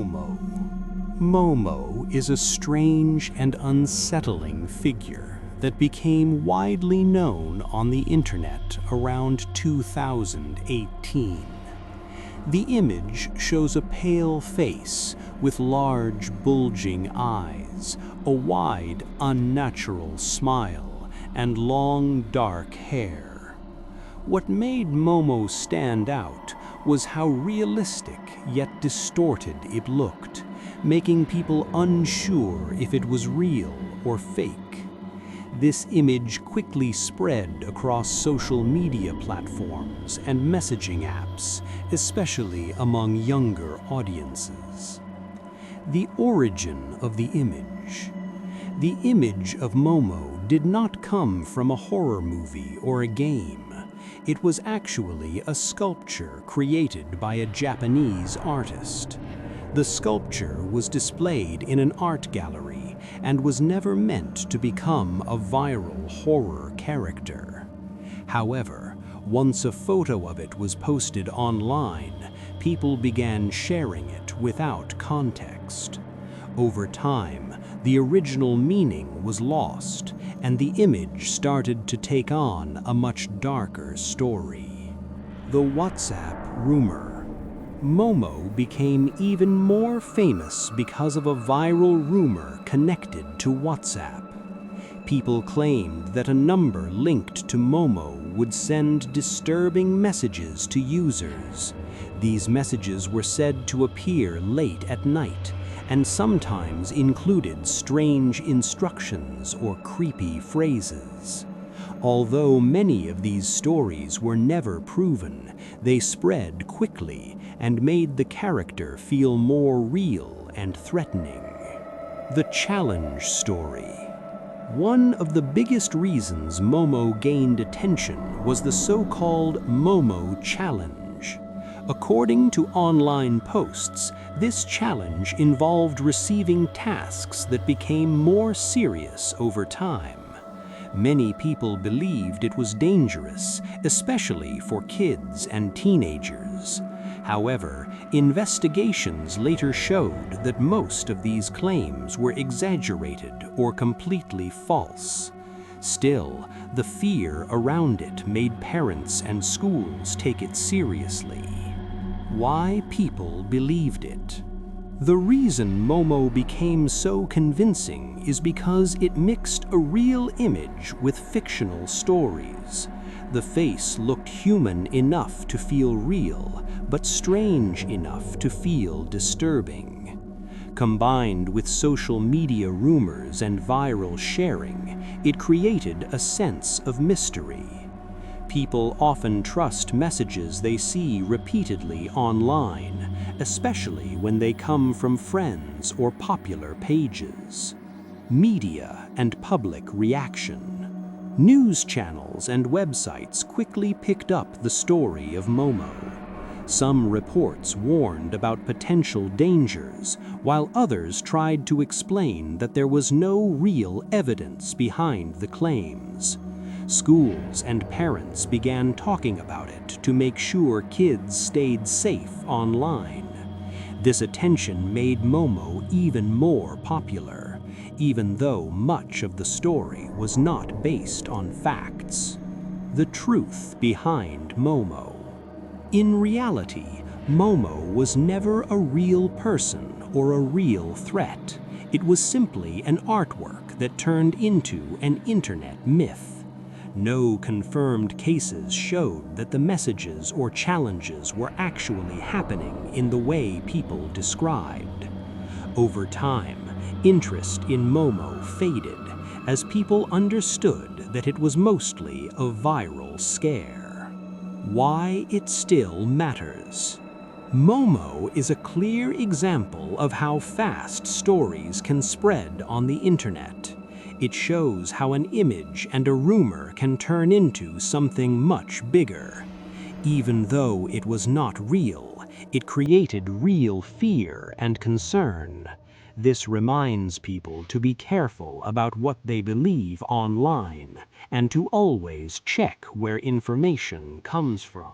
Momo. Momo is a strange and unsettling figure that became widely known on the internet around 2018. The image shows a pale face with large, bulging eyes, a wide, unnatural smile, and long, dark hair. What made Momo stand out was how realistic yet distorted it looked, making people unsure if it was real or fake. This image quickly spread across social media platforms and messaging apps, especially among younger audiences. The origin of the image. The image of Momo did not come from a horror movie or a game. It was actually a sculpture created by a Japanese artist. The sculpture was displayed in an art gallery and was never meant to become a viral horror character. However, once a photo of it was posted online, people began sharing it without context. Over time, the original meaning was lost, and the image started to take on a much darker story. The WhatsApp rumor. Momo became even more famous because of a viral rumor connected to WhatsApp. People claimed that a number linked to Momo would send disturbing messages to users. These messages were said to appear late at night and sometimes included strange instructions or creepy phrases. Although many of these stories were never proven, they spread quickly and made the character feel more real and threatening. The challenge story. One of the biggest reasons Momo gained attention was the so-called Momo challenge. According to online posts, this challenge involved receiving tasks that became more serious over time. Many people believed it was dangerous, especially for kids and teenagers. However, investigations later showed that most of these claims were exaggerated or completely false. Still, the fear around it made parents and schools take it seriously. Why people believed it. The reason Momo became so convincing is because it mixed a real image with fictional stories. The face looked human enough to feel real, but strange enough to feel disturbing. Combined with social media rumors and viral sharing, it created a sense of mystery. People often trust messages they see repeatedly online, especially when they come from friends or popular pages. Media and public reaction. News channels and websites quickly picked up the story of Momo. Some reports warned about potential dangers, while others tried to explain that there was no real evidence behind the claims. Schools and parents began talking about it to make sure kids stayed safe online. This attention made Momo even more popular, even though much of the story was not based on facts. The truth behind Momo. In reality, Momo was never a real person or a real threat. It was simply an artwork that turned into an internet myth. No confirmed cases showed that the messages or challenges were actually happening in the way people described. Over time, interest in Momo faded as people understood that it was mostly a viral scare. Why it still matters. Momo is a clear example of how fast stories can spread on the internet. It shows how an image and a rumor can turn into something much bigger. Even though it was not real, it created real fear and concern. This reminds people to be careful about what they believe online and to always check where information comes from.